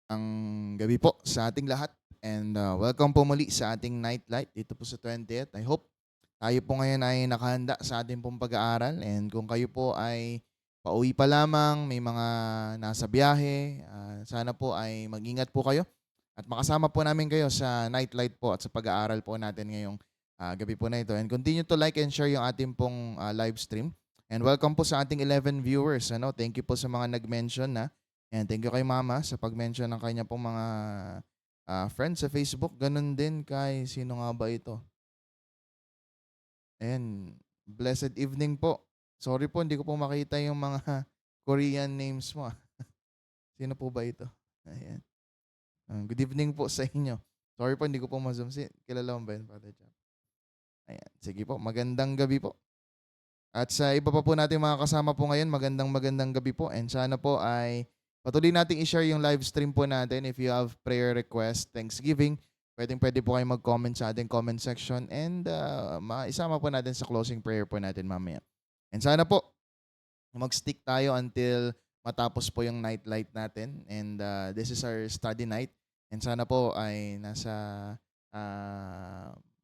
Ang gabi po sa ating lahat and welcome po muli sa ating nightlight dito po sa 20th. I hope tayo po ngayon ay nakahanda sa ating pong pag-aaral and kung kayo po ay pauwi pa lamang, may mga nasa biyahe, sana po ay mag-ingat po kayo at makasama po namin kayo sa nightlight po at sa pag-aaral po natin ngayong gabi po na ito. And continue to like and share yung ating pong live stream. And welcome po sa ating 11 viewers. Thank you po sa mga nag-mention na and thank you kay Mama sa pag-mention ng kanya pong mga friends sa Facebook. Ganun din kay sino nga ba ito? Ayan, blessed evening po. Sorry po, hindi ko po makita yung mga Korean names mo. Sino po ba ito? Ayan. Good evening po sa inyo. Sorry po, hindi ko po ma-zoom. Kilala mo ba yun, Father John? Ayan. Sige po, magandang gabi po. At sa iba pa po natin mga kasama po ngayon, magandang gabi po. And sana po ay patuloy nating i-share yung live stream po natin. If you have prayer request, Thanksgiving, pwede po kayo mag-comment sa ating comment section and maisama po natin sa closing prayer po natin mamaya. And sana po, mag-stick tayo until matapos po yung nightlight natin. And this is our study night. And sana po ay nasa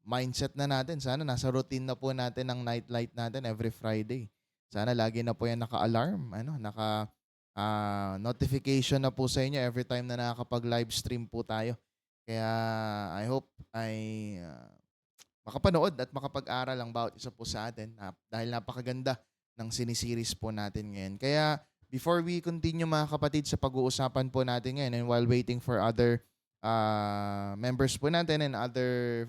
mindset na natin. Sana nasa routine na po natin ang nightlight natin every Friday. Sana lagi na po yan naka-alarm, naka notification na po sa inyo every time na nakakapag-live stream po tayo. Kaya I hope ay makapanood at makapag-aral ang bawat isa po sa atin dahil napakaganda ng siniseries po natin ngayon. Kaya before we continue mga kapatid sa pag-uusapan po natin ngayon and while waiting for other members po natin and other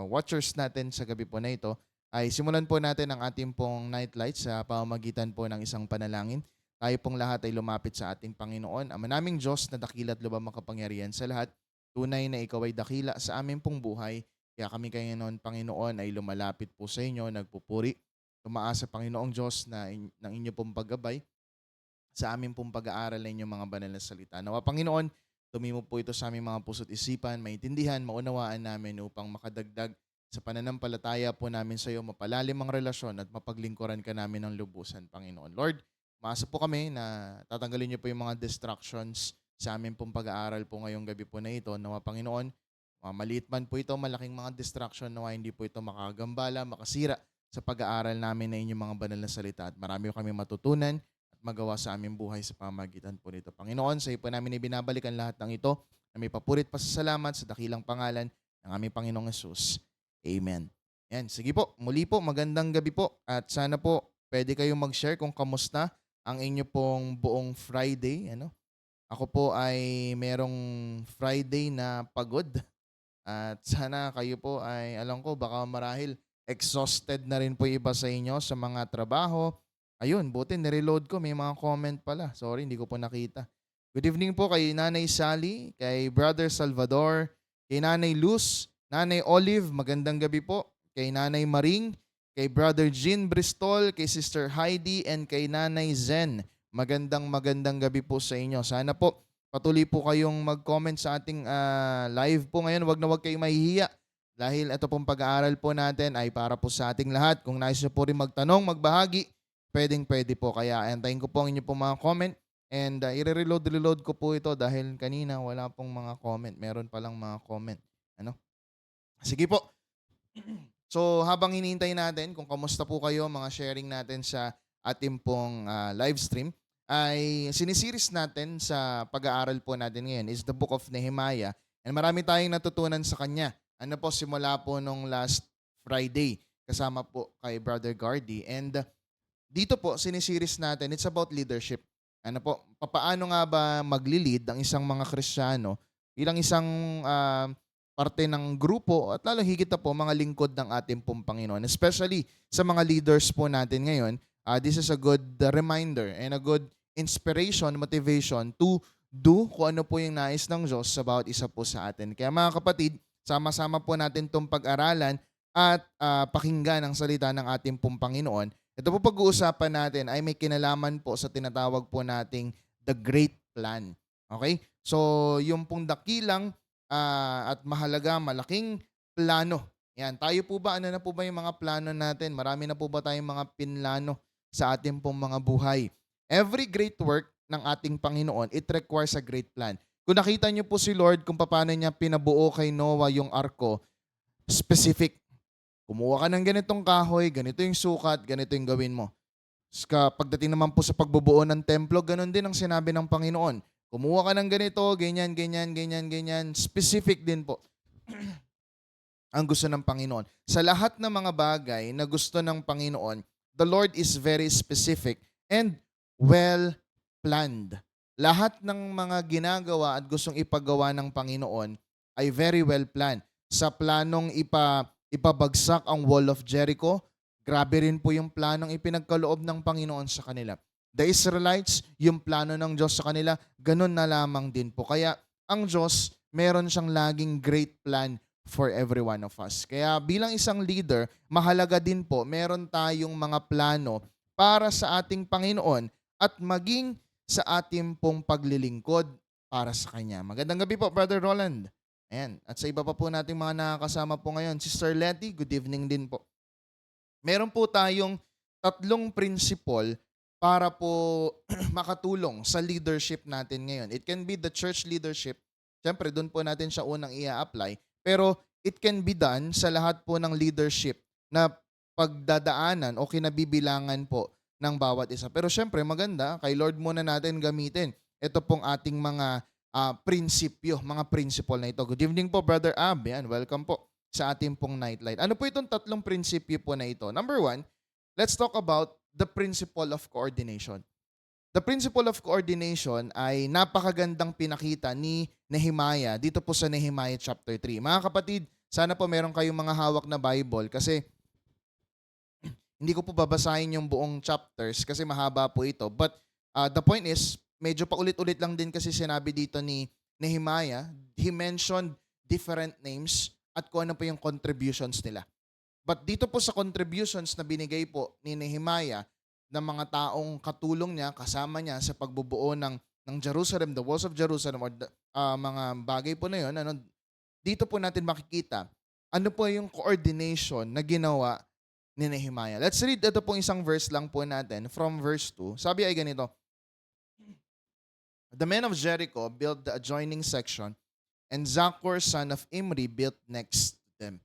watchers natin sa gabi po na ito, ay simulan po natin ang ating pong nightlight sa pamamagitan po ng isang panalangin. Tayo pong lahat ay lumapit sa ating Panginoon. Ama naming Diyos na dakila at lubang makapangyarihan sa lahat, tunay na ikaw ay dakila sa aming pong buhay. Kaya kami kayo noon, Panginoon, ay lumalapit po sa inyo, nagpupuri, tumaas sa Panginoong Diyos na ng inyo pong paggabay sa aming pong pag-aaral ng inyong mga banal na salita. Nawa, Panginoon, tumimo po ito sa aming mga puso't isipan, maintindihan, maunawaan namin upang makadagdag sa pananampalataya po namin sa iyo, mapalalim ang relasyon at mapaglingkuran ka namin ng lubusan, Panginoon. Lord, maasa po kami na tatanggalin niyo po yung mga distractions sa aming pong pag-aaral po ngayong gabi po na ito. Nawa, Panginoon, maliit man po ito, malaking mga distraction, nawa hindi po ito makagambala, makasira sa pag-aaral namin na inyong mga banal na salita at marami kami matutunan at magawa sa aming buhay sa pamagitan po nito. Panginoon, sa iyo po namin ibinabalik ang lahat ng ito na may papurit pa sa salamat sa dakilang pangalan ng aming Panginoong Yesus. Amen. Yan, sige po, muli po, magandang gabi po at sana po pwede kayong mag-share kung kamusta ang inyo pong buong Friday. Ako po ay merong Friday na pagod at sana kayo po ay, alam ko, baka marahil exhausted na rin po yung iba sa inyo sa mga trabaho. Ayun, buti nireload ko, may mga comment pala. Sorry, hindi ko po nakita. Good evening po kay Nanay Sally, kay Brother Salvador, kay Nanay Luz, Nanay Olive, magandang gabi po. Kay Nanay Maring, kay Brother Jean Bristol, kay Sister Heidi, and kay Nanay Zen. Magandang gabi po sa inyo. Sana po patuloy po kayong mag-comment sa ating live po ngayon. Wag na wag kayong mahihiya dahil ito pong pag-aaral po natin ay para po sa ating lahat. Kung nais nyo po rin magtanong, magbahagi, pwede po. Kaya antayin ko po ang inyo pong mga comment and i-reload ko po ito dahil kanina wala pong mga comment. Meron palang mga comment. Ano? Sige po. So habang hinihintay natin kung kamusta po kayo, mga sharing natin sa ating pong live stream, ay sinisiris natin sa pag-aaral po natin ngayon is the book of Nehemiah. And marami tayong natutunan sa kanya. Ano po, simula po nung last Friday kasama po kay Brother Gardy. And dito po, sinisiris natin, it's about leadership. Ano po, papaano nga ba magli-lead ang isang mga Kristiyano bilang isang ah, parte ng grupo at lalo higit na po mga lingkod ng ating pong Panginoon. Especially sa mga leaders po natin ngayon, this is a good reminder and a good inspiration, motivation to do kung ano po yung nais ng Diyos sa bawat isa po sa atin. Kaya mga kapatid, sama-sama po natin itong pag-aralan at pakinggan ang salita ng ating pong Panginoon. Ito po pag-uusapan natin ay may kinalaman po sa tinatawag po nating the Great Plan. Okay? So, yung pong dakilang at mahalaga, malaking plano. Yan, tayo po ba, ano na po ba yung mga plano natin? Marami na po ba tayong mga pinlano sa ating pong mga buhay? Every great work ng ating Panginoon, it requires a great plan. Kung nakita niyo po si Lord kung paano niya pinabuo kay Noah yung arko, specific. Kumuha ka ng ganitong kahoy, ganito yung sukat, ganito yung gawin mo. Pagdating naman po sa pagbubuo ng templo, ganun din ang sinabi ng Panginoon. Kumuha ka ng ganito, ganyan, ganyan, ganyan, ganyan. Specific din po ang gusto ng Panginoon. Sa lahat ng mga bagay na gusto ng Panginoon, the Lord is very specific and well-planned. Lahat ng mga ginagawa at gustong ipagawa ng Panginoon ay very well-planned. Sa planong ipabagsak ang Wall of Jericho, grabe rin po yung planong ipinagkaloob ng Panginoon sa kanila. The Israelites, yung plano ng Diyos sa kanila, ganun na lamang din po. Kaya ang Diyos, meron siyang laging great plan for every one of us. Kaya bilang isang leader, mahalaga din po, meron tayong mga plano para sa ating Panginoon at maging sa ating pong paglilingkod para sa Kanya. Magandang gabi po, Brother Roland. Ayan. At sa iba pa po nating mga nakakasama po ngayon, Sister Letty, good evening din po. Meron po tayong 3 principle para po makatulong sa leadership natin ngayon. It can be the church leadership. Siyempre, doon po natin siya unang i-apply. Pero it can be done sa lahat po ng leadership na pagdadaanan o kinabibilangan po ng bawat isa. Pero siyempre, maganda, kay Lord muna natin gamitin ito pong ating mga prinsipyo, mga principle na ito. Good evening po, Brother Ab. Yan, welcome po sa ating pong nightlight. Ano po itong 3 prinsipyo po na ito? Number 1, let's talk about the principle of coordination. The principle of coordination ay napakagandang pinakita ni Nehemiah dito po sa Nehemiah chapter 3. Mga kapatid, sana po meron kayong mga hawak na Bible kasi hindi ko po babasahin yung buong chapters kasi mahaba po ito. But the point is, medyo paulit-ulit lang din kasi sinabi dito ni Nehemiah. He mentioned different names at kung ano po yung contributions nila. But dito po sa contributions na binigay po ni Nehemiah ng mga taong katulong niya, kasama niya sa pagbubuo ng Jerusalem, the walls of Jerusalem, or mga bagay po na yun, dito po natin makikita ano po yung coordination na ginawa ni Nehemiah. Let's read ito pong isang verse lang po natin from verse 2. Sabi ay ganito, the men of Jericho built the adjoining section and Zaccur son of Imri built next to them.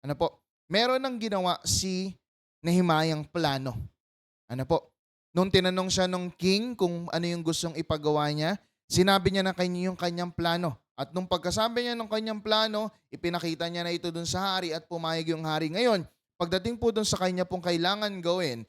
Ano po? Meron nang ginawa si Nehemiah plano. Ano po? Nung tinanong siya nung king kung ano yung gustong ipagawa niya, sinabi niya na yung kanyang plano. At nung pagkasabi niya ng kanyang plano, ipinakita niya na ito dun sa hari at pumayag yung hari. Ngayon, pagdating po dun sa kanya pong kailangan gawin,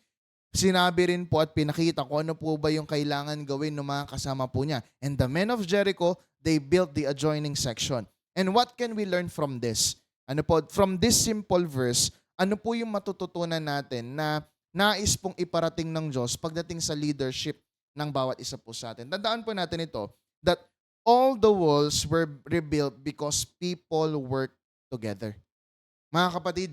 sinabi rin po at pinakita kung ano po ba yung kailangan gawin ng mga kasama po niya. And the men of Jericho, they built the adjoining section. And what can we learn from this? Ano po? From this simple verse, ano po yung matututunan natin na nais pong iparating ng Diyos pagdating sa leadership ng bawat isa po sa atin? Tandaan po natin ito, that all the walls were rebuilt because people worked together. Mga kapatid,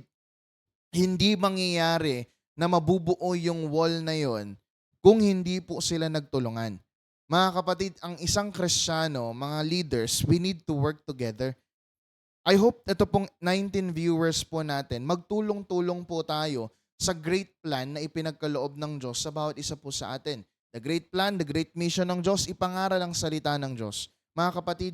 hindi mangyayari na mabubuo yung wall na yon kung hindi po sila nagtulungan. Mga kapatid, ang isang Kristiyano, mga leaders, we need to work together. I hope ito pong 19 viewers po natin, magtulong-tulong po tayo sa great plan na ipinagkaloob ng Diyos sa bawat isa po sa atin. The great plan, the great mission ng Diyos, ipangaral ang salita ng Diyos. Mga kapatid,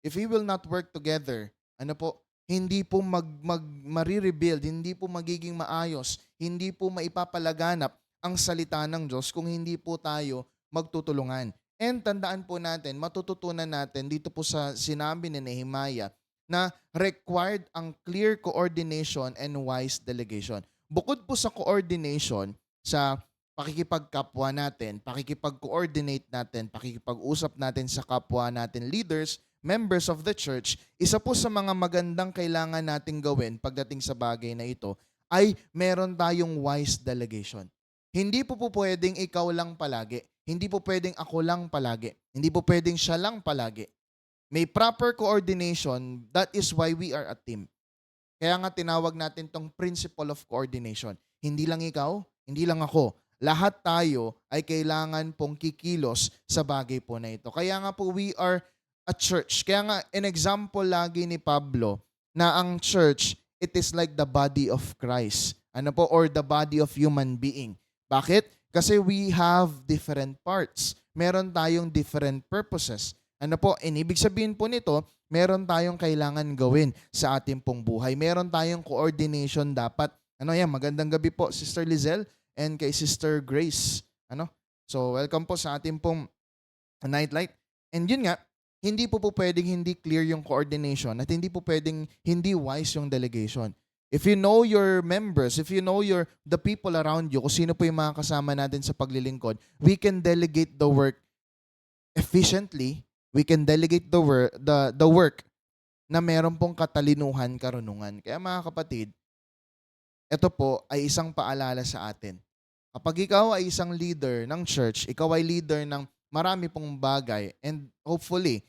if we will not work together, ano po, hindi po marirebuild, hindi po magiging maayos, hindi po maipapalaganap ang salita ng Diyos kung hindi po tayo magtutulungan. And tandaan po natin, matututunan natin dito po sa sinabi ni Nehemiah na required ang clear coordination and wise delegation. Bukod po sa coordination, sa pakikipagkapwa natin, pakikipag-coordinate natin, pakikipag-usap natin sa kapwa natin leaders, members of the church, isa po sa mga magandang kailangan nating gawin pagdating sa bagay na ito ay meron tayong wise delegation. Hindi po pwedeng ikaw lang palagi. Hindi po pwedeng ako lang palagi. Hindi po pwedeng siya lang palagi. May proper coordination. That is why we are a team. Kaya nga tinawag natin tong principle of coordination. Hindi lang ikaw, hindi lang ako. Lahat tayo ay kailangan pong kikilos sa bagay po na ito. Kaya nga po we are a church. Kaya nga an example lagi ni Pablo na ang church, it is like the body of Christ. Ano po? Or the body of human being. Bakit? Kasi we have different parts. Meron tayong different purposes. Ano po, and ibig sabihin po nito, meron tayong kailangan gawin sa ating pong buhay. Meron tayong coordination dapat. Ano yan, magandang gabi po, Sister Lizelle and kay Sister Grace. Ano? So, welcome po sa ating pong nightlight. And yun nga, hindi po pwedeng hindi clear yung coordination at hindi po pwedeng hindi wise yung delegation. If you know your members, if you know the people around you, kung sino po yung mga kasama natin sa paglilingkod, we can delegate the work efficiently. We can delegate the work na meron pong katalinuhan, karunungan. Kaya mga kapatid, ito po ay isang paalala sa atin. Kapag ikaw ay isang leader ng church, ikaw ay leader ng marami pong bagay, and hopefully,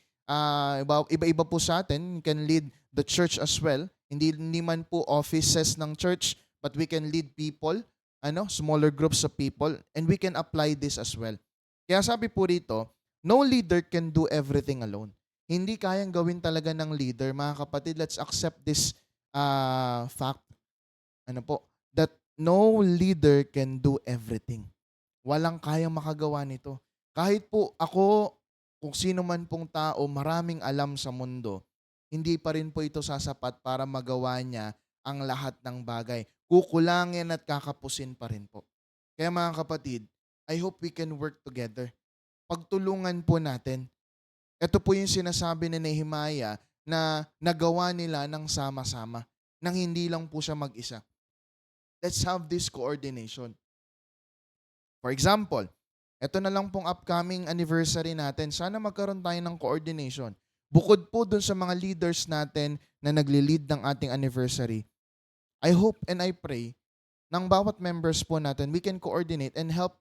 iba-iba po sa atin, can lead the church as well. Hindi man po offices ng church, but we can lead people, smaller groups of people, and we can apply this as well. Kaya sabi po rito, no leader can do everything alone. Hindi kayang gawin talaga ng leader. Mga kapatid, let's accept this fact. That no leader can do everything. Walang kayang makagawa nito. Kahit po ako, kung sino man pong tao, maraming alam sa mundo, hindi pa rin po ito sasapat para magawa niya ang lahat ng bagay. Kukulangin at kakapusin pa rin po. Kaya mga kapatid, I hope we can work together. Pagtulungan po natin. Ito po yung sinasabi ni Nehemiah na nagawa nila ng sama-sama, nang hindi lang po siya mag-isa. Let's have this coordination. For example, ito na lang pong upcoming anniversary natin. Sana magkaroon tayo ng coordination. Bukod po dun sa mga leaders natin na nagli-lead ng ating anniversary, I hope and I pray ng bawat members po natin, we can coordinate and help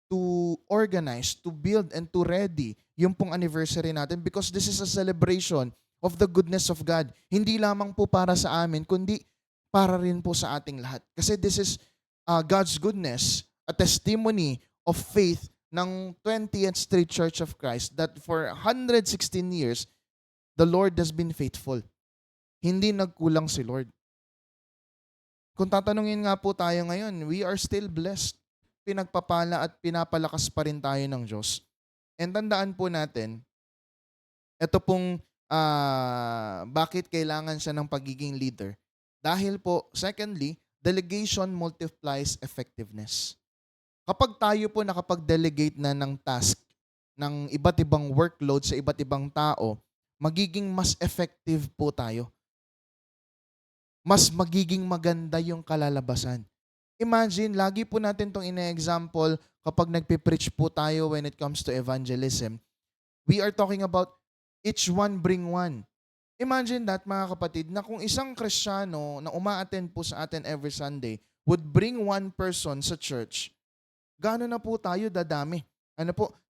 to organize, to build, and to ready yung pong anniversary natin because this is a celebration of the goodness of God. Hindi lamang po para sa amin, kundi para rin po sa ating lahat. Kasi this is God's goodness, a testimony of faith ng 20th Street Church of Christ that for 116 years, the Lord has been faithful. Hindi nagkulang si Lord. Kung tatanungin nga po tayo ngayon, we are still blessed. Pinagpapala at pinapalakas pa rin tayo ng Diyos. And tandaan po natin, ito pong bakit kailangan siya ng pagiging leader. Dahil po, secondly, delegation multiplies effectiveness. Kapag tayo po nakapag-delegate na ng task, ng iba't ibang workload sa iba't ibang tao, magiging mas effective po tayo. Mas magiging maganda yung kalalabasan. Imagine, lagi po natin itong ine-example kapag nagpipreach po tayo when it comes to evangelism. We are talking about each one bring one. Imagine that, mga kapatid, na kung isang Kristiyano na uma-attend po sa atin every Sunday would bring one person sa church, gaano na po tayo dadami?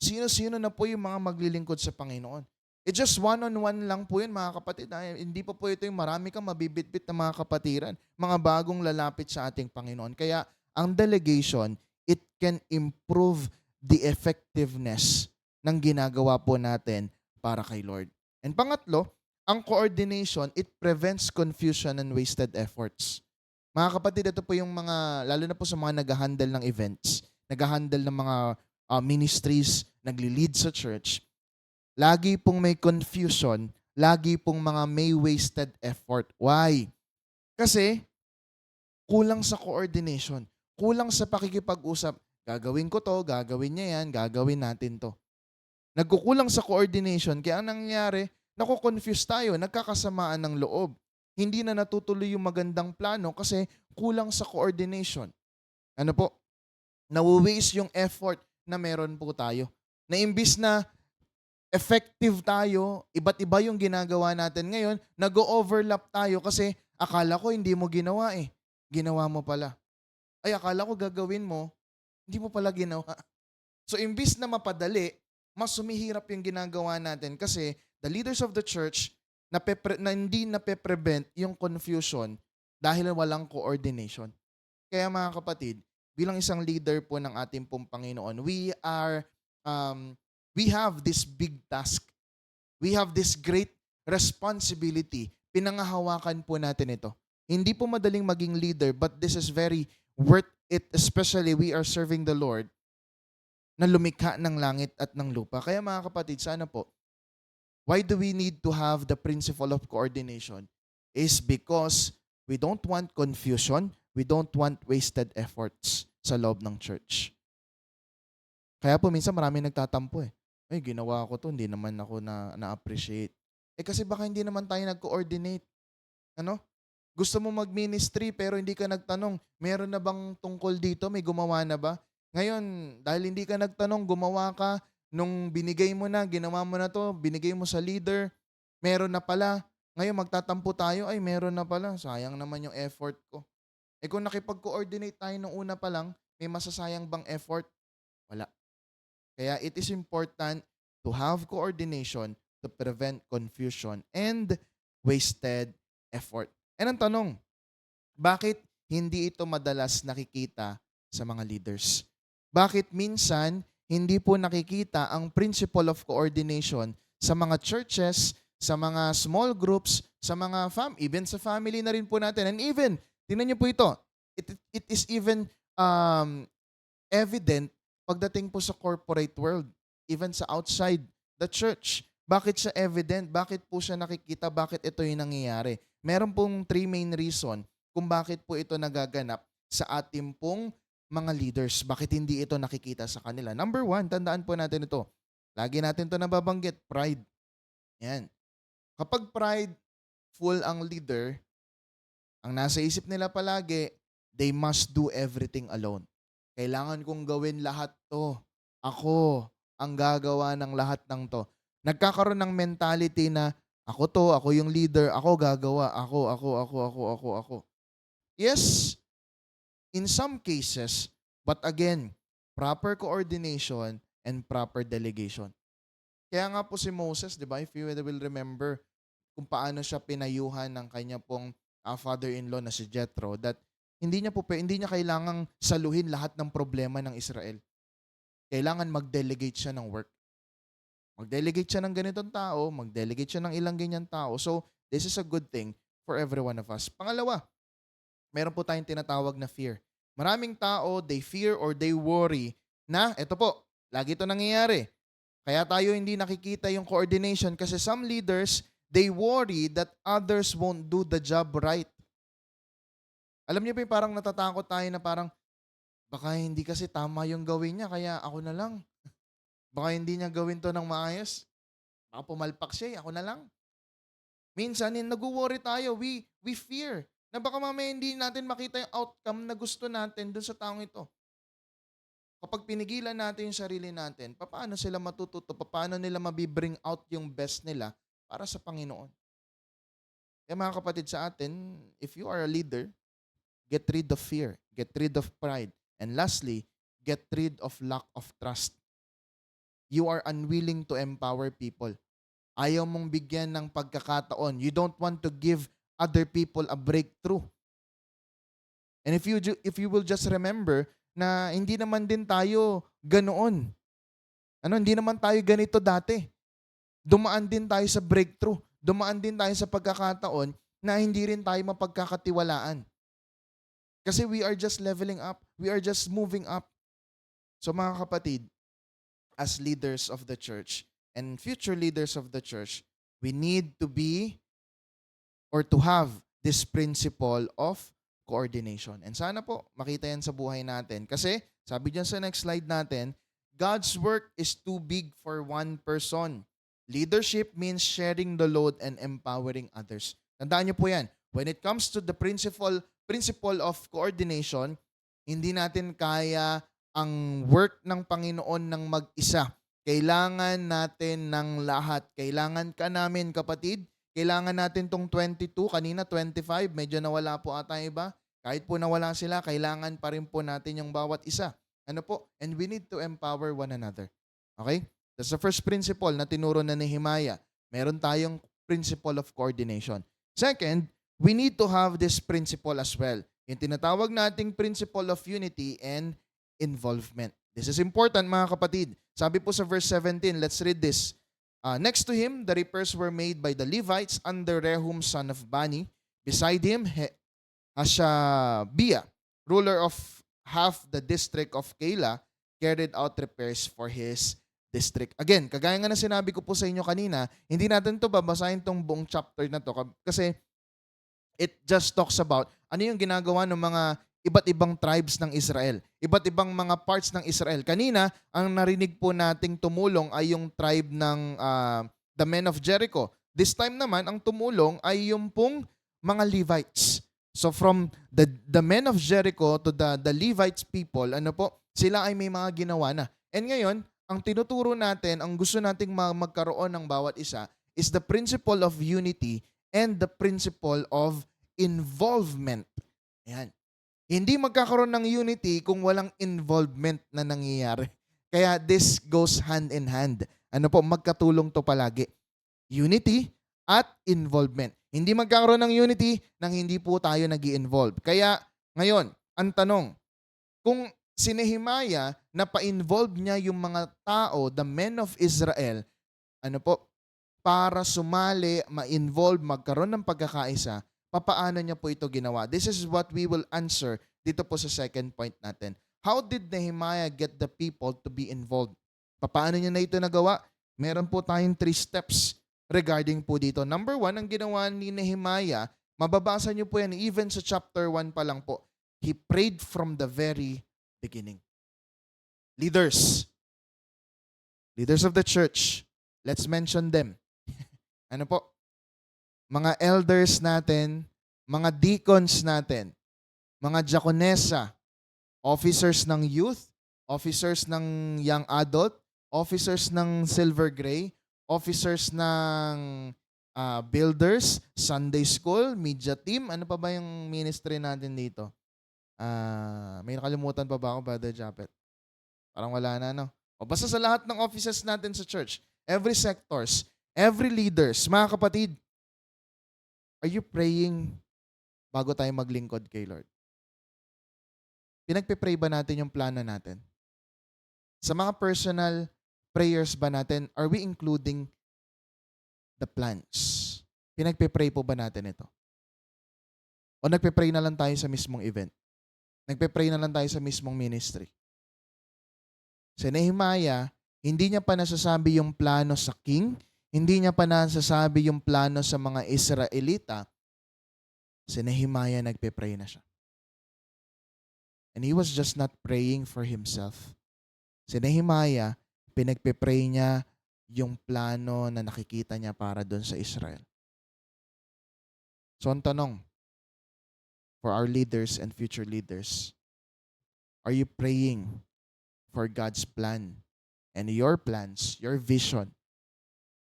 Sino-sino na po yung mga maglilingkod sa Panginoon? Just one-on-one lang po yun, mga kapatid. Hindi pa po ito yung marami kang mabibitbit na mga kapatiran, mga bagong lalapit sa ating Panginoon. Kaya ang delegation, it can improve the effectiveness ng ginagawa po natin para kay Lord. And pangatlo, ang coordination, it prevents confusion and wasted efforts. Mga kapatid, ito po yung mga, lalo na po sa mga nag-handle ng events, nag-handle ng mga ministries, nagli-lead sa church, lagi pong may confusion, lagi pong mga may wasted effort. Why? Kasi kulang sa coordination, kulang sa pakikipag-usap. Gagawin ko to, gagawin niya yan, gagawin natin to. Nagkukulang sa coordination, kaya ang nangyayari, nako-confuse tayo, nagkakasamaan ng loob. Hindi na natutuloy yung magandang plano kasi kulang sa coordination. Nawi-waste yung effort na meron po tayo. Na imbis na effective tayo, iba't iba yung ginagawa natin ngayon, nag-overlap tayo kasi akala ko hindi mo ginawa eh. Ginawa mo pala. Ay, akala ko gagawin mo, hindi mo pala ginawa. So, imbis na mapadali, mas sumihirap yung ginagawa natin kasi the leaders of the church na hindi nape-prevent yung confusion dahil walang coordination. Kaya mga kapatid, bilang isang leader po ng ating pong Panginoon, we have this big task. We have this great responsibility. Pinangahawakan po natin ito. Hindi po madaling maging leader, but this is very worth it, especially we are serving the Lord na lumikha ng langit at ng lupa. Kaya mga kapatid, sana po, Why do we need to have the principle of coordination? Is because we don't want confusion, we don't want wasted efforts sa loob ng church. Kaya po minsan maraming nagtatampo eh. Ay, ginawa ko to, hindi naman ako na-appreciate. Eh kasi baka hindi naman tayo nag-coordinate. Ano? Gusto mo mag-ministry pero hindi ka nagtanong, meron na bang tungkol dito? May gumawa na ba? Ngayon, dahil hindi ka nagtanong, gumawa ka, nung binigay mo na, ginawa mo na to, binigay mo sa leader, meron na pala. Ngayon, magtatampo tayo, ay meron na pala. Sayang naman yung effort ko. Eh kung nakipag-coordinate tayo nung una pa lang, may masasayang bang effort? Wala. Kaya it is important to have coordination to prevent confusion and wasted effort. And ang tanong, bakit hindi ito madalas nakikita sa mga leaders? Bakit minsan hindi po nakikita ang principle of coordination sa mga churches, sa mga small groups, sa mga even sa family na rin po natin. And even, tingnan niyo po ito, it is even evident pagdating po sa corporate world, even sa outside the church. Bakit siya evident? Bakit po siya nakikita? Bakit ito yung nangyayari? Meron pong three main reason kung bakit po ito nagaganap sa ating pong mga leaders. Bakit hindi ito nakikita sa kanila? Number one, tandaan po natin ito. Lagi natin ito nababanggit, pride. Yan. Kapag prideful ang leader, ang nasa isip nila palagi, they must do everything alone. Kailangan kong gawin lahat to. Ako ang gagawa ng lahat ng to. Nagkakaroon ng mentality na ako to, ako yung leader, ako gagawa, ako. Yes, in some cases, but again, proper coordination and proper delegation. Kaya nga po si Moses, di ba, if you will remember, kung paano siya pinayuhan ng kanya pong father-in-law na si Jethro, that hindi niya kailangang saluhin lahat ng problema ng Israel. Kailangan mag-delegate siya ng work. Mag-delegate siya ng ganitong tao, mag-delegate siya ng ilang ganyan tao. So, this is a good thing for every one of us. Pangalawa, meron po tayong tinatawag na fear. Maraming tao, they fear or they worry na, eto po, lagi ito nangyayari. Kaya tayo hindi nakikita yung coordination kasi some leaders, they worry that others won't do the job right. Alam niyo ba yung parang natatakot tayo na parang, baka hindi kasi tama yung gawin niya, kaya ako na lang. Baka hindi niya gawin to ng maayos. Baka pumalpak siya, ako na lang. Minsan, nag-worry tayo. We fear na baka mamaya hindi natin makita yung outcome na gusto natin dun sa taong ito. Kapag pinigilan natin yung sarili natin, paano sila matututo? Paano nila mabibring out yung best nila para sa Panginoon? Kaya mga kapatid sa atin, if you are a leader, get rid of fear, get rid of pride, and lastly, get rid of lack of trust. You are unwilling to empower people. Ayaw mong bigyan ng pagkakataon. You don't want to give other people a breakthrough. And if you will just remember na hindi naman din tayo ganoon. Hindi naman tayo ganito dati. Dumaan din tayo sa breakthrough. Dumaan din tayo sa pagkakataon na hindi rin tayo mapagkakatiwalaan. Kasi we are just leveling up. We are just moving up. So mga kapatid, as leaders of the church and future leaders of the church, we need to be or to have this principle of coordination. And sana po makita yan sa buhay natin. Kasi sabi dyan sa next slide natin, God's work is too big for one person. Leadership means sharing the load and empowering others. Tandaan niyo po yan. When it comes to the principle of coordination, hindi natin kaya ang work ng Panginoon ng mag-isa. Kailangan natin ng lahat. Kailangan ka namin, kapatid. Kailangan natin tong 22, kanina 25, medyo nawala po ata iba. Kahit po nawala sila, kailangan pa rin po natin yung bawat isa. Ano po? And we need to empower one another. Okay? That's the first principle na tinuro na Nehemiah. Meron tayong principle of coordination. Second, we need to have this principle as well. Yung tinatawag nating principle of unity and involvement. This is important, mga kapatid. Sabi po sa verse 17, let's read this. Next to him, the repairs were made by the Levites under Rehum son of Bani. Beside him, Hashabiah, ruler of half the district of Keilah, carried out repairs for his district. Again, kagaya nga na sinabi ko po sa inyo kanina, hindi natin to babasahin tong buong chapter na to kasi it just talks about ano yung ginagawa ng mga iba't ibang tribes ng Israel, iba't ibang mga parts ng Israel. Kanina, ang narinig po nating tumulong ay yung tribe ng the men of Jericho. This time naman, ang tumulong ay yung pong mga Levites. So from the men of Jericho to the Levites people, ano po, sila ay may mga ginawa na. And ngayon, ang tinuturo natin, ang gusto nating magkaroon ng bawat isa is the principle of unity and the principle of involvement. Ayan. Hindi magkakaroon ng unity kung walang involvement na nangyayari. Kaya this goes hand in hand. Ano po, magkatulong to palagi. Unity at involvement. Hindi magkakaroon ng unity nang hindi po tayo nag-i-involve. Kaya ngayon, ang tanong, kung si Nehemiah, napa-involve niya yung mga tao, the men of Israel, ano po, para sumali, ma-involve, magkaroon ng pagkakaisa, papaano niya po ito ginawa? This is what we will answer dito po sa second point natin. How did Nehemiah get the people to be involved? Papaano niya na ito nagawa? Meron po tayong 3 steps regarding po dito. Number 1, ang ginawa ni Nehemiah, mababasa niyo po yan even sa chapter 1 pa lang po. He prayed from the very beginning. Leaders of the church, let's mention them. Ano po? Mga elders natin, mga deacons natin, mga diakonesa, officers ng youth, officers ng young adult, officers ng silver gray, officers ng builders, Sunday school, media team. Ano pa ba yung ministry natin dito? May nakalimutan pa ba ako, Brother Japet? Parang wala na, no? O basta sa lahat ng offices natin sa church, every sectors, every leaders, mga kapatid, are you praying bago tayo maglingkod kay Lord? Pinagpe-pray ba natin yung plano natin? Sa mga personal prayers ba natin, are we including the plans? Pinagpe-pray po ba natin ito? O nagpe-pray na lang tayo sa mismong event? Nagpe-pray na lang tayo sa mismong ministry? Si Nehemiah, hindi niya pa nasasabi yung plano sa king, hindi niya pa nasasabi yung plano sa mga Israelita. Si Nehemiah nagpe-pray na siya. And he was just not praying for himself. Si Nehemiah, pinagpe-pray niya yung plano na nakikita niya para doon sa Israel. So ang tanong, for our leaders and future leaders, are you praying for God's plan and your plans, your vision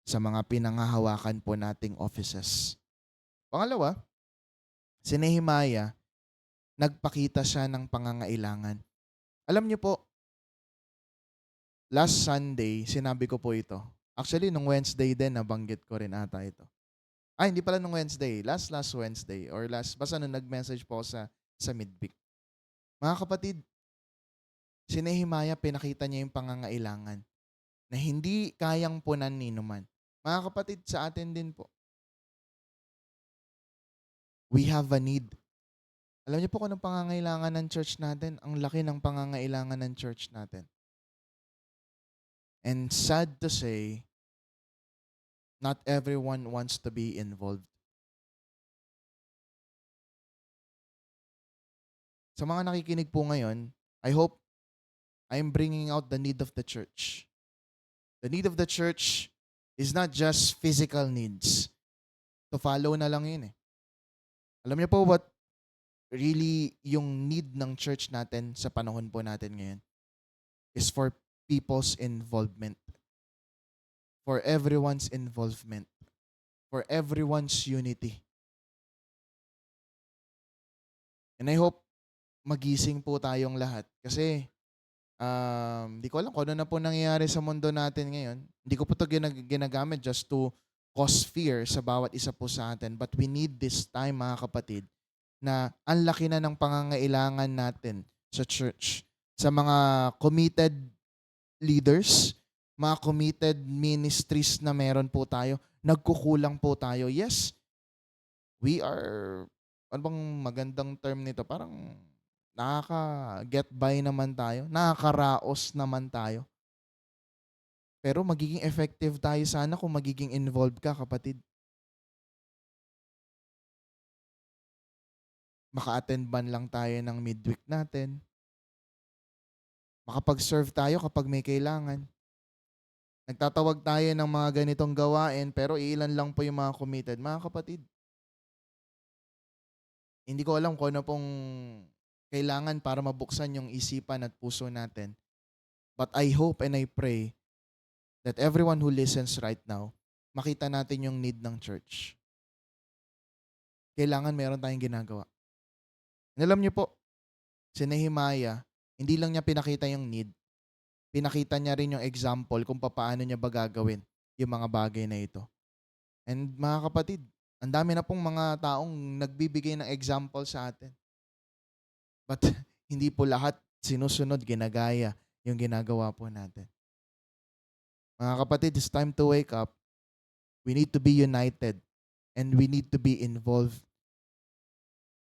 sa mga pinangahawakan po nating offices? Pangalawa, si Nehemiah, nagpakita siya ng pangangailangan. Alam niyo po, last Sunday, sinabi ko po ito. Actually, nung Wednesday din, nabanggit ko rin ata ito. Hindi pala nung Wednesday. Last Wednesday. Or basta nung nag-message po sa midweek. Mga kapatid, si Nehemiah, pinakita niya yung pangangailangan na hindi kayang punan ni numan. Mga kapatid, sa atin din po. We have a need. Alam niyo po kung anong pangangailangan ng church natin? Ang laki ng pangangailangan ng church natin. And sad to say, not everyone wants to be involved. Sa mga nakikinig po ngayon, I hope I'm bringing out the need of the church. The need of the church is not just physical needs. To follow na lang yun eh. Alam niyo po what really yung need ng church natin sa panahon po natin ngayon is for people's involvement. For everyone's involvement. For everyone's unity. And I hope magising po tayong lahat. Kasi di ko alam kung ano na po nangyayari sa mundo natin ngayon. Hindi ko po ito ginagamit just to cause fear sa bawat isa po sa atin. But we need this time, mga kapatid, na ang laki na ng pangangailangan natin sa church. Sa mga committed leaders, mga committed ministries na meron po tayo, nagkukulang po tayo. Yes, we are, ano bang magandang term nito? Parang nakaka-get by naman tayo, nakakaraos naman tayo. Pero magiging effective tayo sana kung magiging involved ka, kapatid. Maka-attend man lang tayo ng midweek natin. Makapag-serve tayo kapag may kailangan. Nagtatawag tayo ng mga ganitong gawain pero ilan lang po yung mga committed. Mga kapatid, hindi ko alam kung ano pong kailangan para mabuksan yung isipan at puso natin. But I hope and I pray that everyone who listens right now, makita natin yung need ng church. Kailangan meron tayong ginagawa. Alam niyo po, si Nehemiah, hindi lang niya pinakita yung need, pinakita niya rin yung example kung paano niya ba gagawin yung mga bagay na ito. And mga kapatid, ang dami na pong mga taong nagbibigay ng example sa atin. But hindi po lahat sinusunod, ginagaya yung ginagawa po natin. Mga kapatid, it's time to wake up. We need to be united and we need to be involved.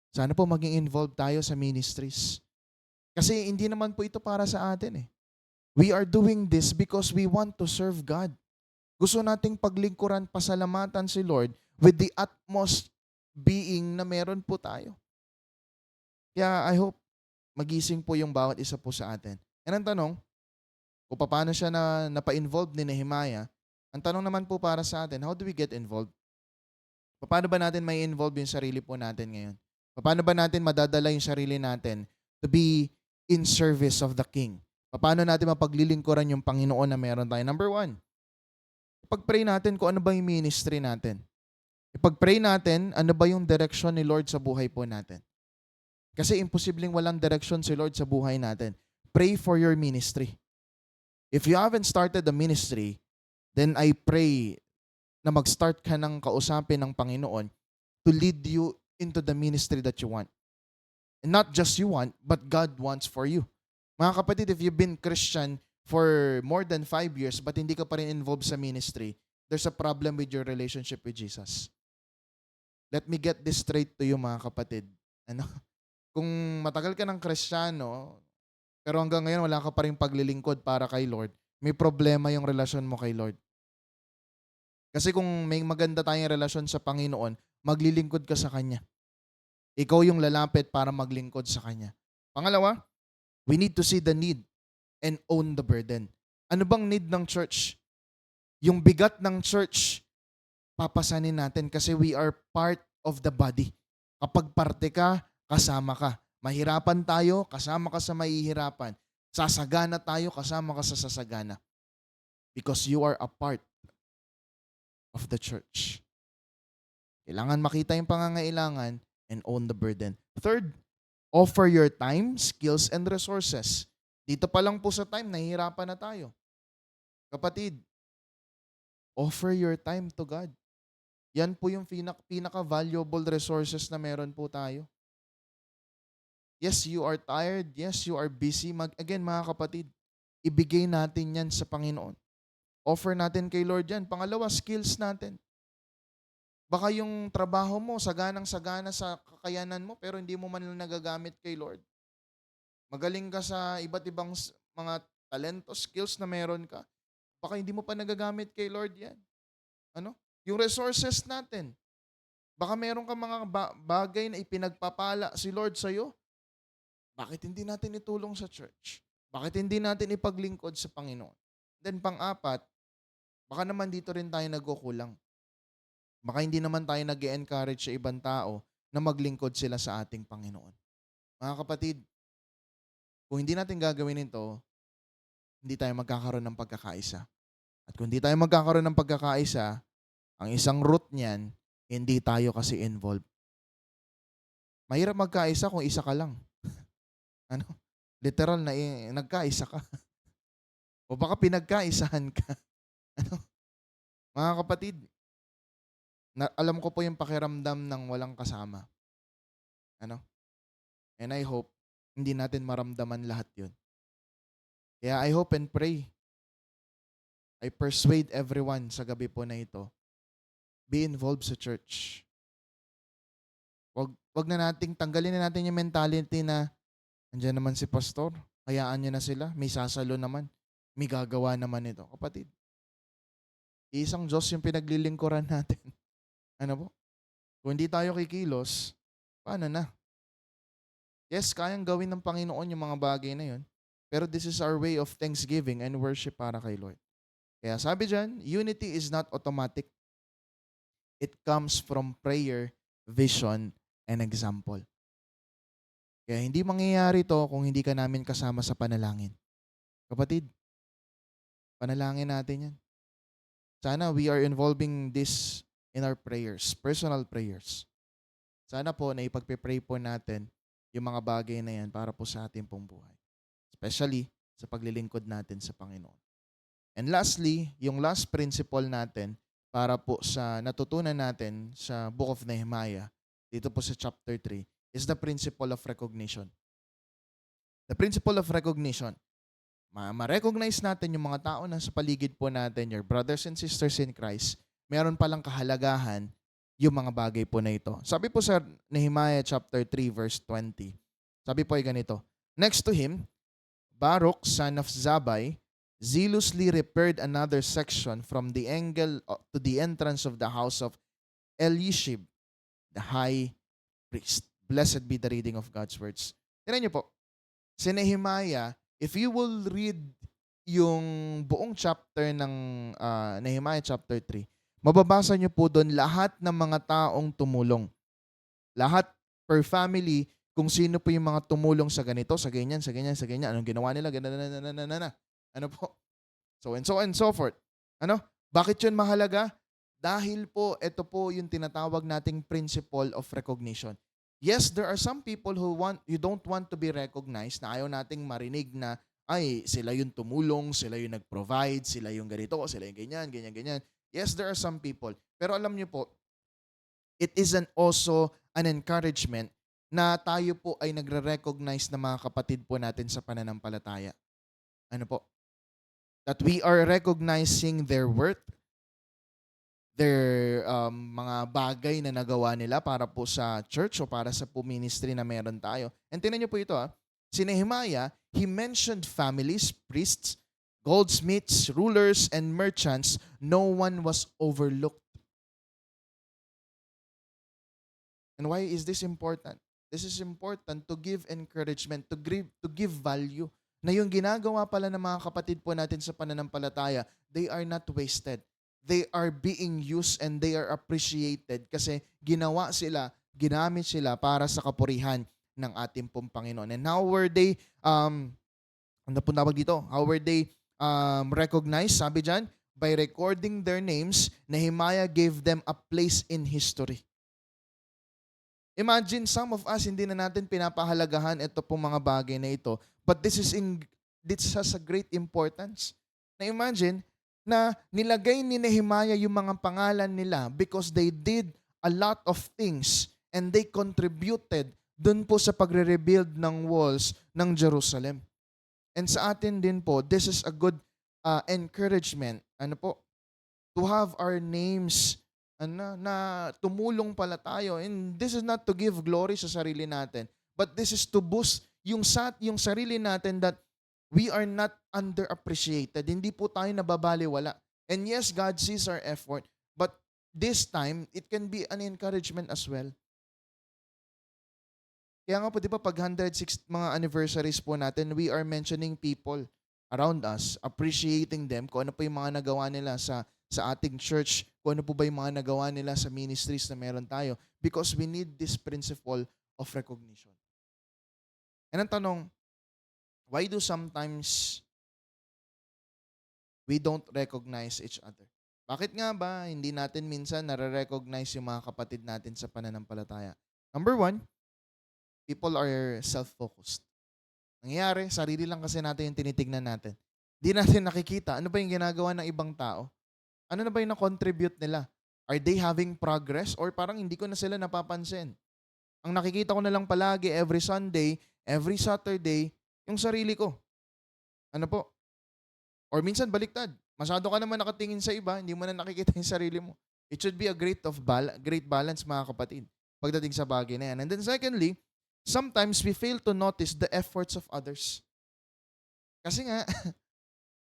Sana po maging involved tayo sa ministries. Kasi hindi naman po ito para sa atin eh. We are doing this because we want to serve God. Gusto nating paglingkuran, pasalamatan si Lord with the utmost being na meron po tayo. Kaya I hope magising po yung bawat isa po sa atin. And ang tanong, kung paano siya napa-involve ni Nehemiah, ang tanong naman po para sa atin, how do we get involved? Paano ba natin may involve yung sarili po natin ngayon? Paano ba natin madadala yung sarili natin to be in service of the King? Paano natin mapaglilingkuran yung Panginoon na meron tayo? Number 1, ipag-pray natin kung ano ba yung ministry natin. Ipag-pray natin ano ba yung direction ni Lord sa buhay po natin. Kasi imposibleng walang direction si Lord sa buhay natin. Pray for your ministry. If you haven't started the ministry, then I pray na mag-start ka ng kausapin ng Panginoon to lead you into the ministry that you want. And not just you want, but God wants for you. Mga kapatid, if you've been Christian for more than 5 years but hindi ka pa rin involved sa ministry, there's a problem with your relationship with Jesus. Let me get this straight to you, mga kapatid. Kung matagal ka ng Kristiyano, pero hanggang ngayon wala ka pa rin paglilingkod para kay Lord, may problema yung relasyon mo kay Lord. Kasi kung may maganda tayong relasyon sa Panginoon, maglilingkod ka sa Kanya. Ikaw yung lalapit para maglingkod sa Kanya. Pangalawa, we need to see the need and own the burden. Ano bang need ng church? Yung bigat ng church, papasanin natin kasi we are part of the body. Kapag parte ka, kasama ka. Mahirapan tayo, kasama ka sa mahihirapan. Sasagana tayo, kasama ka sa sasagana. Because you are a part of the church. Kailangan makita yung pangangailangan and own the burden. Third, offer your time, skills, and resources. Dito pa lang po sa time, nahihirapan na tayo. Kapatid, offer your time to God. Yan po yung pinaka-valuable resources na meron po tayo. Yes, you are tired. Yes, you are busy. Again, mga kapatid, ibigay natin yan sa Panginoon. Offer natin kay Lord yan. Pangalawa, skills natin. Baka yung trabaho mo, saganang-sagana sa kakayanan mo, pero hindi mo man lang nagagamit kay Lord. Magaling ka sa iba't ibang mga talento, skills na meron ka. Baka hindi mo pa nagagamit kay Lord yan. Yung resources natin. Baka meron ka mga bagay na ipinagpapala si Lord sa'yo. Bakit hindi natin itulong sa church? Bakit hindi natin ipaglingkod sa Panginoon? Then pang-apat, baka naman dito rin tayo nagkukulang. Baka hindi naman tayo nag-encourage sa ibang tao na maglingkod sila sa ating Panginoon. Mga kapatid, kung hindi natin gagawin ito, hindi tayo magkakaroon ng pagkakaisa. At kung hindi tayo magkakaroon ng pagkakaisa, ang isang root niyan, hindi tayo kasi involved. Mahirap magkaisa kung isa ka lang. Literal na nagkaisa ka. O baka pinagkaisahan ka. Mga kapatid, alam ko po yung pakiramdam ng walang kasama. And I hope hindi natin maramdaman lahat yun. Kaya I hope and pray. I persuade everyone sa gabi po na ito. Be involved sa church. Wag na nating tanggalin na natin yung mentality na andyan naman si pastor, hayaan niyo na sila, may sasalo naman, may gagawa naman ito. Kapatid, Iisang Diyos yung pinaglilingkuran natin. Ano po? Kung hindi tayo kikilos, paano na? Yes, kayang gawin ng Panginoon yung mga bagay na yun. Pero this is our way of thanksgiving and worship para kay Lord. Kaya sabi dyan, unity is not automatic. It comes from prayer, vision, and example. Kaya hindi mangyayari to kung hindi ka namin kasama sa panalangin. Kapatid, panalangin natin yan. Sana we are involving this in our prayers, personal prayers. Sana po na ipagpe-pray po natin yung mga bagay na yan para po sa ating pong buhay. Especially sa paglilingkod natin sa Panginoon. And lastly, yung last principle natin para po sa natutunan natin sa Book of Nehemiah, dito po sa chapter 3, is the principle of recognition. The principle of recognition. Ma-recognize natin yung mga tao na sa paligid po natin, your brothers and sisters in Christ, meron palang kahalagahan yung mga bagay po na ito. Sabi po sa Nehemiah chapter 3 verse 20, sabi po ay ganito, next to him, Baruch, son of Zabai, zealously repaired another section from the angle to the entrance of the house of Eliashib, the high priest. Blessed be the reading of God's words. Tingnan niyo po, si Nehemiah, if you will read yung buong chapter ng Nehemiah chapter 3, mababasa niyo po doon lahat ng mga taong tumulong. Lahat per family, kung sino po yung mga tumulong sa ganito, sa ganyan, sa ganyan, sa ganyan. Anong ginawa nila? Ganun. Ano po? So and so forth. Ano? Bakit yun mahalaga? Dahil po, ito po yung tinatawag nating principle of recognition. Yes, there are some people who don't want to be recognized, na ayaw nating marinig na, ay, sila yung tumulong, sila yung nag-provide, sila yung ganito, sila yung ganyan, ganyan, ganyan. Yes, there are some people. Pero alam niyo po, it isn't also an encouragement na tayo po ay nagre-recognize na mga kapatid po natin sa pananampalataya. Ano po? That we are recognizing their worth, their mga bagay na nagawa nila para po sa church o para sa po ministry na meron tayo. And tingnan niyo po ito si Nehemiah, he mentioned families, priests, goldsmiths, rulers, and merchants. No one was overlooked. And why is this important? This is important to give encouragement, to give value. Na yung ginagawa pala ng mga kapatid po natin sa pananampalataya, they are not wasted. They are being used and they are appreciated kasi ginamit sila para sa kapurihan ng ating pong Panginoon. And how were they, ano po tawag dito? How were they recognized? Sabi dyan, by recording their names, Nehemiah gave them a place in history. Imagine, some of us, hindi na natin pinapahalagahan ito pong mga bagay na ito. But this has a great importance. Na imagine, na nilagay ni Nehemiah yung mga pangalan nila because they did a lot of things and they contributed dun po sa pagre-rebuild ng walls ng Jerusalem. And sa atin din po, this is a good encouragement, to have our names na tumulong pala tayo. And this is not to give glory sa sarili natin, but this is to boost yung sarili natin that we are not underappreciated. Hindi po tayo nababaliwala. And yes, God sees our effort, but this time, it can be an encouragement as well. Kaya nga po, di ba, pag 106 mga anniversaries po natin, we are mentioning people around us, appreciating them, kung ano po yung mga nagawa nila sa ating church, kung ano po ba yung mga nagawa nila sa ministries na meron tayo, because we need this principle of recognition. And ang tanong, why do sometimes we don't recognize each other? Bakit nga ba hindi natin minsan nare-recognize yung mga kapatid natin sa pananampalataya? Number one, people are self-focused. Nangyayari, sarili lang kasi natin yung tinitignan natin. Di natin nakikita, ano ba yung ginagawa ng ibang tao? Ano na ba yung na-contribute nila? Are they having progress? Or parang hindi ko na sila napapansin? Ang nakikita ko na lang palagi every Sunday, every Saturday, yung sarili ko. Ano po? Or minsan baliktad. Masyado ka naman nakatingin sa iba, hindi mo na nakikita yung sarili mo. It should be a great balance, mga kapatid, pagdating sa bagay na yan. And then secondly, sometimes we fail to notice the efforts of others. Kasi nga,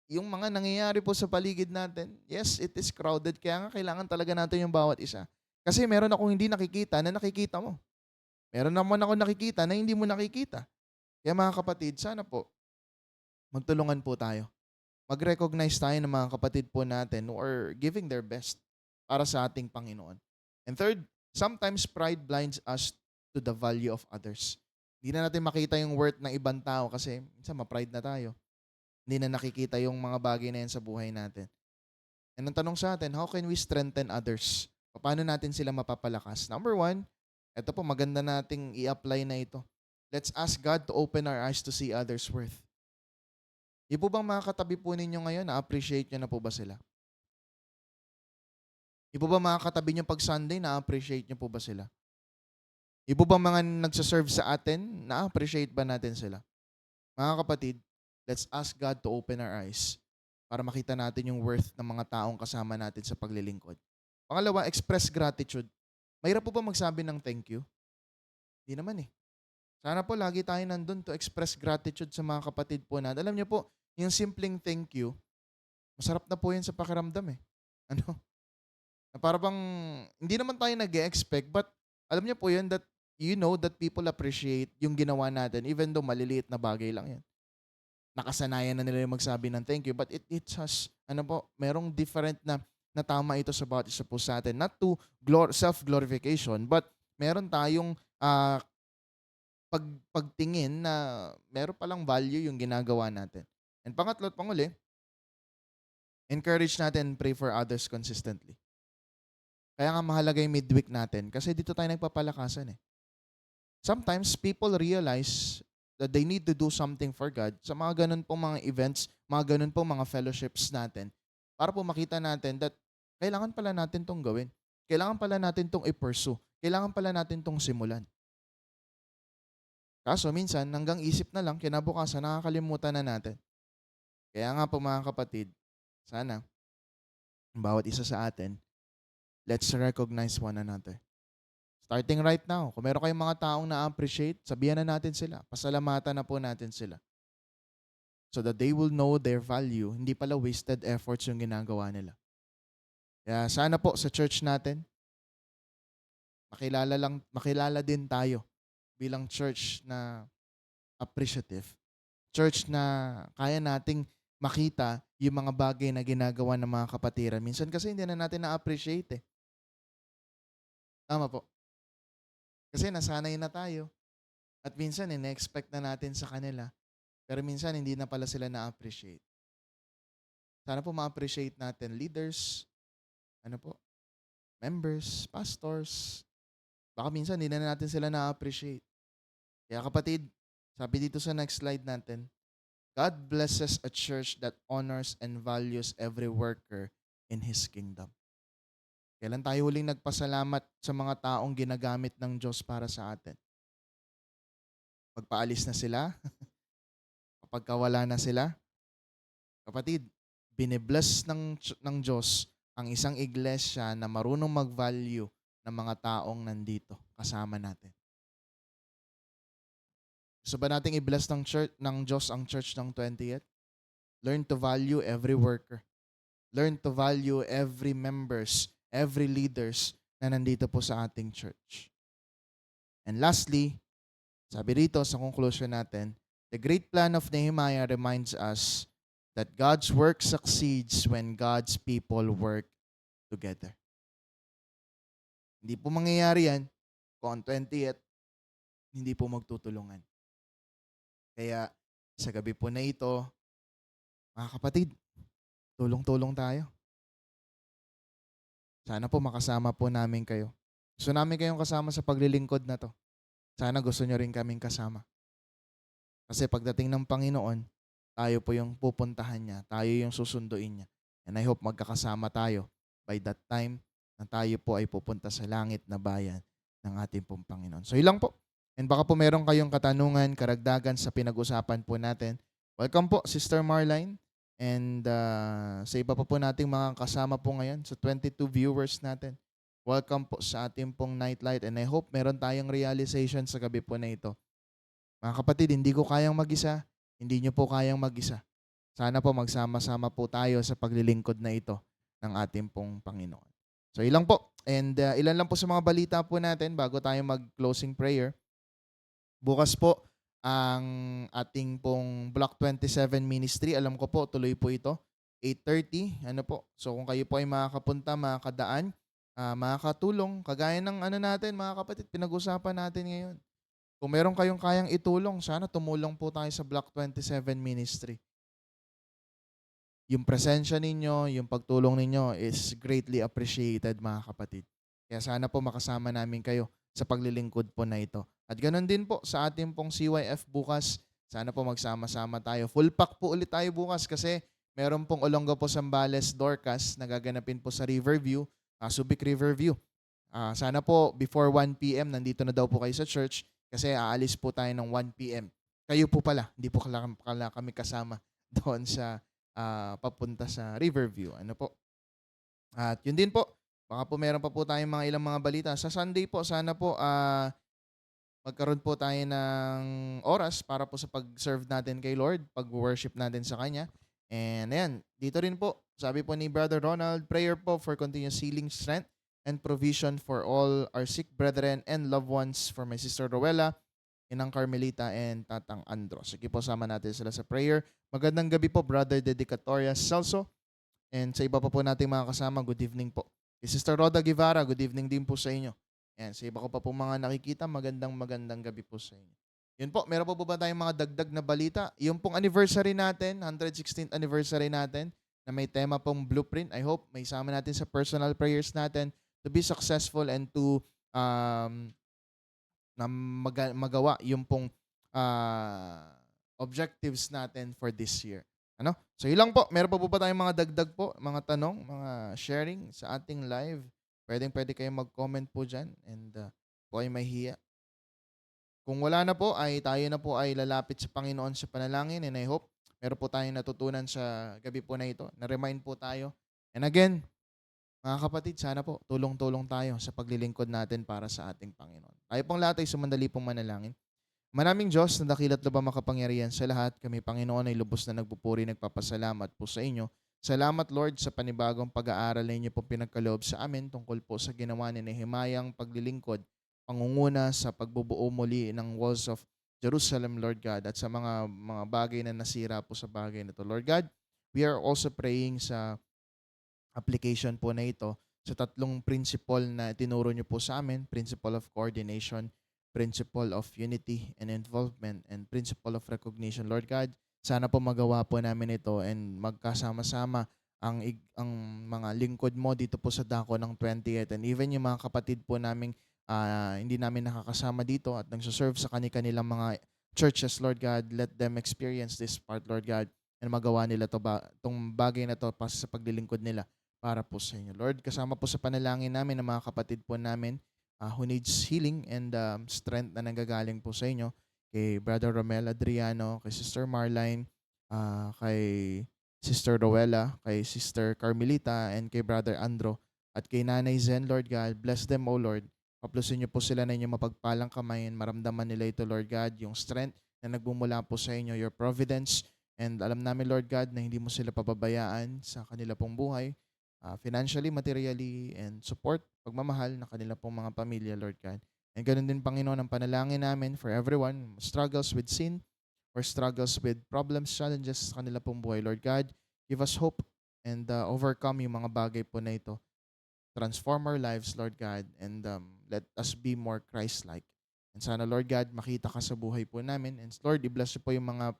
yung mga nangyayari po sa paligid natin, yes, it is crowded. Kaya nga kailangan talaga natin yung bawat isa. Kasi meron akong hindi nakikita na nakikita mo. Meron naman ako nakikita na hindi mo nakikita. Kaya mga kapatid, sana po, magtulungan po tayo. Mag-recognize tayo ng mga kapatid po natin who are giving their best para sa ating Panginoon. And third, sometimes pride blinds us to the value of others. Hindi na natin makita yung worth ng ibang tao kasi minsan ma-pride na tayo. Hindi na nakikita yung mga bagay na yan sa buhay natin. And ang tanong sa atin, how can we strengthen others? Paano natin sila mapapalakas? Number one, ito po, maganda nating i-apply na ito. Let's ask God to open our eyes to see others' worth. Di po bang mga katabi po ninyo ngayon, na-appreciate nyo na po ba sila? Di po ba mga katabi nyo pag Sunday, na-appreciate nyo po ba sila? Di po ba mga nagsaserve sa atin, na-appreciate ba natin sila? Mga kapatid, let's ask God to open our eyes para makita natin yung worth ng mga taong kasama natin sa paglilingkod. Pangalawa, express gratitude. Mahirap po ba magsabi ng thank you? Hindi naman eh. Sana po lagi tayo nandun to express gratitude sa mga kapatid po natin. Alam niyo po, yung simpleng thank you, masarap na po yan sa pakiramdam eh. Ano? Na para bang, hindi naman tayo nag-expect, but alam niyo po yun that you know that people appreciate yung ginawa natin even though maliliit na bagay lang yan. Nakasanayan na nila yung magsabi ng thank you, but it has, ano po, merong different na tama ito sa bawat isa po sa atin. Not to self-glorification, but meron tayong pagtingin na meron palang value yung ginagawa natin. And pangatlo at panguli, encourage natin and pray for others consistently. Kaya nga mahalaga yung midweek natin kasi dito tayo nagpapalakasan eh. Sometimes people realize that they need to do something for God sa mga ganun pong mga events, mga ganun pong mga fellowships natin para po makita natin that kailangan pala natin tong gawin. Kailangan pala natin tong i-pursue. Kailangan pala natin tong simulan. Kaso minsan, hanggang isip na lang, kinabukasan, nakakalimutan na natin. Kaya nga po mga kapatid, sana, bawat isa sa atin, let's recognize one another. Starting right now, kung meron kayong mga taong na-appreciate, sabihan na natin sila. Pasalamatan na po natin sila. So that they will know their value. Hindi pala wasted efforts yung ginagawa nila. Kaya sana po sa church natin, makilala din tayo bilang church na appreciative. Church na kaya nating makita yung mga bagay na ginagawa ng mga kapatiran. Minsan kasi hindi na natin na-appreciate eh. Tama po. Kasi nasanay na tayo. At minsan, ina-expect na natin sa kanila. Pero minsan, hindi na pala sila na-appreciate. Sana po ma-appreciate natin leaders, members, pastors. Baka minsan, hindi na natin sila na-appreciate. Kaya kapatid, sabi dito sa next slide natin, God blesses a church that honors and values every worker in His kingdom. Kailan tayo huling nagpasalamat sa mga taong ginagamit ng Diyos para sa atin? Pagpaalis na sila? Kapag wala na sila? Kapatid, binibless ng Diyos ang isang iglesia na marunong mag-value ng mga taong nandito kasama natin. Gusto ba nating i-bless ng Diyos ang church ng 20th? Learn to value every worker. Learn to value every members, every leaders na nandito po sa ating church. And lastly, sabi rito sa conclusion natin, the great plan of Nehemiah reminds us that God's work succeeds when God's people work together. Hindi po mangyayari yan kung ang 20th hindi po magtutulungan. Kaya sa gabi po na ito, mga kapatid, tulong-tulong tayo. Sana po makasama po namin kayo. Gusto namin kayong kasama sa paglilingkod na to. Sana gusto nyo rin kaming kasama. Kasi pagdating ng Panginoon, tayo po yung pupuntahan niya. Tayo yung susunduin niya. And I hope magkakasama tayo by that time na tayo po ay pupunta sa langit na bayan ng ating pong Panginoon. So ilang po. And baka po meron kayong katanungan, karagdagan sa pinag-usapan po natin. Welcome po, Sister Marline. And sa iba pa po nating mga kasama po ngayon, sa 22 viewers natin. Welcome po sa ating pong nightlight. And I hope meron tayong realization sa gabi po na ito. Mga kapatid, hindi ko kayang mag-isa. Hindi nyo po kayang mag-isa. sana po magsama-sama po tayo sa paglilingkod na ito ng ating pong Panginoon. So ilang po, and ilan lang po sa mga balita po natin bago tayo mag-closing prayer. Bukas po ang ating pong Block 27 Ministry. Alam ko po, tuloy po ito. 8:30, ano po. So kung kayo po ay makakapunta, makakadaan, makakatulong, kagaya ng ano natin, mga kapatid, pinag-usapan natin ngayon. Kung meron kayong kayang itulong, sana tumulong po tayo sa Block 27 Ministry. Yung presensya ninyo, yung pagtulong ninyo is greatly appreciated, mga kapatid. Kaya sana po makasama namin kayo sa paglilingkod po na ito. At ganoon din po sa ating pong CYF bukas. Sana po magsama-sama tayo. Full pack po ulit tayo bukas kasi meron pong Olongapo Zambales Dorcas na gaganapin po sa Riverview, Subic Riverview. Sana po before 1 p.m. nandito na daw po kayo sa church kasi aalis po tayo ng 1 p.m. Kayo po pala, hindi po kami kasama doon sa papunta sa Riverview. Ano po? At yun din po, baka po meron pa po tayong mga ilang mga balita. Sa Sunday po, sana po magkaroon po tayo ng oras para po sa pag-serve natin kay Lord, pag-worship natin sa Kanya. And ayan, dito rin po, sabi po ni Brother Ronald, prayer po for continuous healing, strength, and provision for all our sick brethren and loved ones, for my sister Rowella, Inang Carmelita, and Tatang Andros. Sige po, sama natin sila sa prayer. Magandang gabi po, Brother Dedicatorias Celso. And sa iba pa po nating mga kasama, good evening po. Kay Sister Roda Guevara, good evening din po sa inyo. And sa iba ko pa po mga nakikita, magandang gabi po sa inyo. Yun po, meron po ba tayong mga dagdag na balita? Yung pong anniversary natin, 116th anniversary natin, na may tema pong blueprint. I hope may sama natin sa personal prayers natin to be successful and to na magawa yung pong objectives natin for this year. Ano? So ilang po, meron pa po ba tayong mga dagdag po, mga tanong, mga sharing sa ating live? Pwede kayong mag-comment po dyan and po ay mahihiya. Kung wala na po, ay tayo na po ay lalapit sa Panginoon sa panalangin, and I hope meron po tayong natutunan sa gabi po na ito. Na-remind po tayo. And again, mga kapatid, sana po tulong-tulong tayo sa paglilingkod natin para sa ating Panginoon. Tayo pong lahat ay sumandali pong manalangin. Maraming Diyos na dakilat lubha makapangyarihan sa lahat, kami Panginoon ay lubos na nagpupuri, nagpapasalamat po sa inyo. Salamat Lord sa panibagong pag-aaral na inyo po pinagkaloob sa amin tungkol po sa ginawa ni Nehemiah paglilingkod, pangunguna sa pagbubuo muli ng walls of Jerusalem, Lord God, at sa mga bagay na nasira po sa bagay na ito. Lord God, we are also praying sa application po na ito sa tatlong principle na tinuro nyo po sa amin: principle of coordination, principle of unity and involvement, and principle of recognition. Lord God, sana po magawa po namin ito and magkasama-sama ang mga lingkod mo dito po sa dako ng 20th, and even yung mga kapatid po naming hindi namin nakakasama dito at nagsuserve sa kanilang mga churches, Lord God, let them experience this part, Lord God, and magawa nila itong bagay na to para sa paglilingkod nila para po sa inyo. Lord, kasama po sa panalangin namin ng mga kapatid po namin who needs healing and strength na nanggagaling po sa inyo. Kay Brother Romel Adriano, kay Sister Marline, kay Sister Rowella, kay Sister Carmelita, and kay Brother Andro, at kay Nanay Zen, Lord God. Bless them, O Lord. Kaplusin niyo po sila na inyong mapagpalang kamay and maramdaman nila ito, Lord God, yung strength na nagbumula po sa inyo, your providence. And alam namin, Lord God, na hindi mo sila pababayaan sa kanila pong buhay, financially, materially, and support, pagmamahal na kanila pong mga pamilya, Lord God. And ganoon din, Panginoon, ang panalangin namin for everyone who struggles with sin or struggles with problems, challenges sa kanila pong buhay, Lord God. Give us hope and overcome yung mga bagay po na ito. Transform our lives, Lord God, and let us be more Christ-like. And sana, Lord God, makita ka sa buhay po namin. And Lord, i-bless po yung mga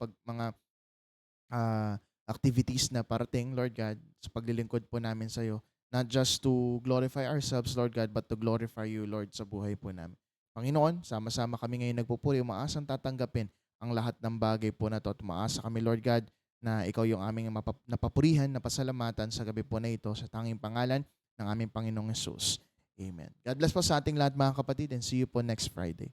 activities na parating, Lord God, sa paglilingkod po namin sa iyo. Not just to glorify ourselves, Lord God, but to glorify you, Lord, sa buhay po namin. Panginoon, sama-sama kami ngayon nagpupuri, umaasang tatanggapin ang lahat ng bagay po na ito. At umaasa kami, Lord God, na ikaw yung aming napapurihan, napasalamatan sa gabi po na ito sa tanging pangalan ng aming Panginoong Yesus. Amen. God bless po sa ating lahat, mga kapatid, and see you po next Friday.